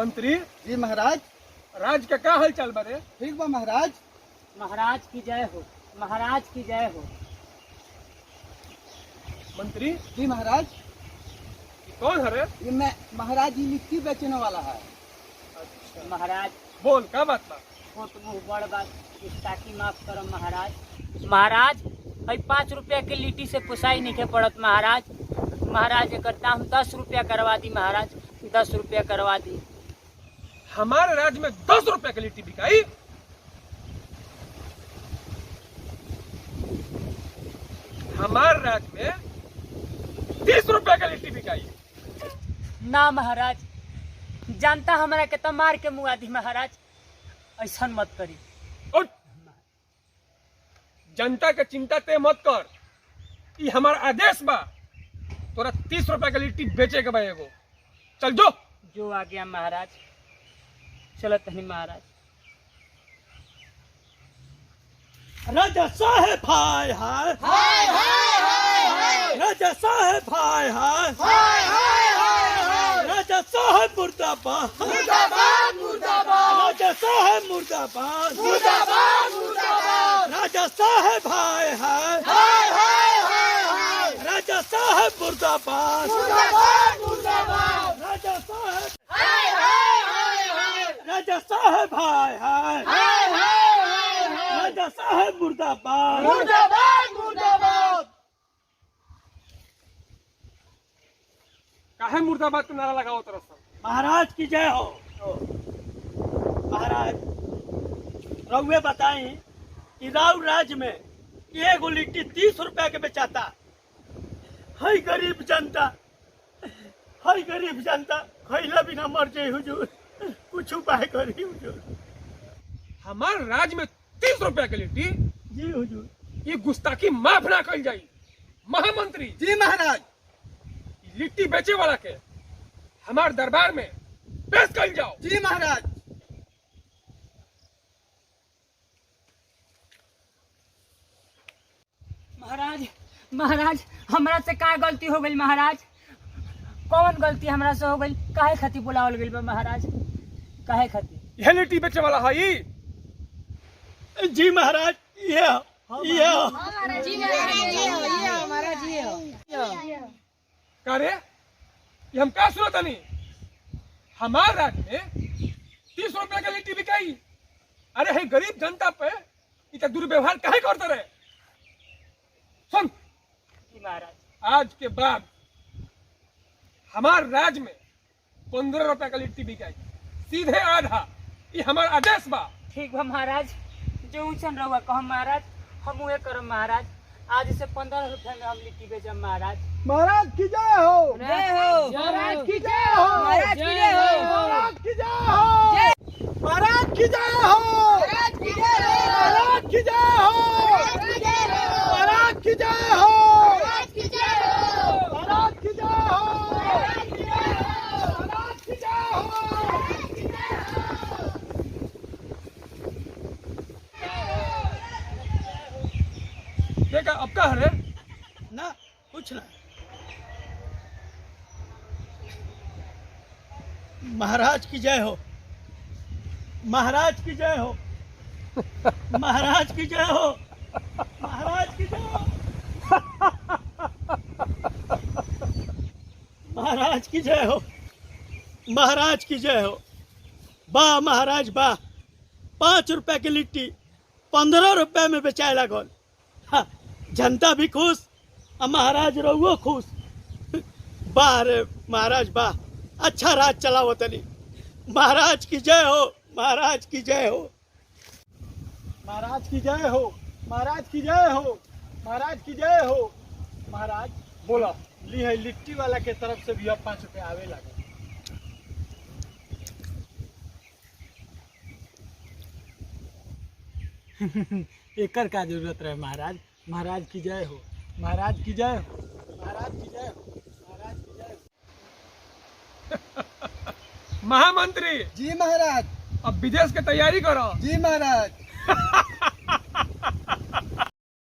मंत्री जी महाराज। राज का क्या हाल चाल बारे? ठीक बा महाराज। महाराज की जय हो, महाराज की जय हो। मंत्री जी महाराज। ये कौन है रे? ये मैं महाराज, ये लिट्टी बेचने वाला है। अच्छा महाराज बोल क्या बात बा? छोट मुँह बड़ बात, गुस्ताखी माफ करो महाराज। महाराज भाई 5 रुपया के लिट्टी से पुसाई नहीं के पड़त महाराज। महाराज एक दाम 10 रुपया करवा दी महाराज, 10 रुपया करवा दी। हमारे राज्य में 10 रुपए की लिट्टी बिकाई? हमारे राज्य में 30 रुपए की लिट्टी बिकाई। ना महाराज, जानता हमारा के तो मार के मुआ दी महाराज, ऐसा मत करी। उठ! जनता के चिंता ते मत कर, ये हमारा आदेश बा। तोरा 30 रुपए की लिट्टी बेचे के बा एगो। चल जो। जो आ गया महाराज, चलत नहीं महाराज। राजा साहेब हाय हाय हाय हाय, राजा साहेब हाय हाय हाय हाय, राजा साहेब मुर्दाबाद मुर्दाबाद मुर्दाबाद, राजा साहेब मुर्दाबाद मुर्दाबाद मुर्दाबाद, राजा साहेब हाय हाय हाय हाय, राजा साहेब मुर्दाबाद मुर्दाबाद मुर्दाबाद, राजा साहेब हाय हाय, राजा साहेब हाय हाय राजा साहेब मुर्दाबाद मुर्दाबाद मुर्दाबाद। काहे मुर्दाबाद का नारा लगाओ तरह से? महाराज की जय हो। महाराज रउए बताई कि राव राज्य में एगो लिट्टी 30 रुपया के बेचाता। है गरीब जनता, है गरीब जनता खैला बिना मर जाए हुजूर, कुछ उपाय करी हुजूर। हमारे राज्य में 30 रुपए की लिट्टी? जी हुजूर। ये गुस्ताखी माफ ना कल जाई। महामंत्री जी महाराज। लिट्टी बेचे वाला के हमारे दरबार में पेश कर जाओ। जी महाराज। महाराज महाराज हमरा से का गलती हो गई महाराज? कौन गलती हमरा से हो गई? काहे खातिर बुलावल गइल बा महाराज? काहे खातिर? यह लिट्टी बेचे वाला है ये? जी महाराज, ये का रे? ये हम क्या सुना था नहीं? हमारे राज्य में 30 रुपए की लिट्टी बिकाई। अरे है गरीब जनता पे इतना दुर्व्यवहार काहे करते रहे? सुन, जी महाराज। आज के बाद हमारे राज्य में 15 रुपए का लिट्टी बिकाई, सीधे आधा। ये हमारा आदेश बा। ठीक बा महाराज, जो उछन रहुआ कहो महाराज, हम उहे करब महाराज। आज से 15 रुपया में हम लिट्टी बेचब महाराज। महाराज की जय हो। जय हो महाराज की जय हो। महाराज की जय हो। महाराज की जय हो। महाराज की जय हो। महाराज की जय हो। महाराज की जय हो। महाराज की जय हो। महाराज की जय हो। महाराज की जय हो। महाराज की जय हो। देखा अब का है? ना कुछ ना। महाराज की जय हो। महाराज की जय हो। महाराज की जय हो। महाराज की जय हो। महाराज की जय हो। महाराज की जय हो। वाह महाराज वाह, 5 रुपए की लिट्टी 15 रुपए में बेचाए लागल। हाँ, जनता भी खुश और महाराज रहुओ खुश। वाह रे महाराज वाह, अच्छा राज चलाओ तनी। महाराज की जय हो। महाराज की जय हो। महाराज की जय हो। महाराज की जय हो। महाराज की जय हो। महाराज बोला ली है लिट्टी वाला के तरफ से भी अब 5 रुपए आवे लगे। एकर का जरूरत रहे महाराज। महाराज की जय हो। महाराज की जय हो। महाराज की जय हो। महाराज की जय हो। महामंत्री जी महाराज। अब विदेश की तैयारी करो। जी महाराज।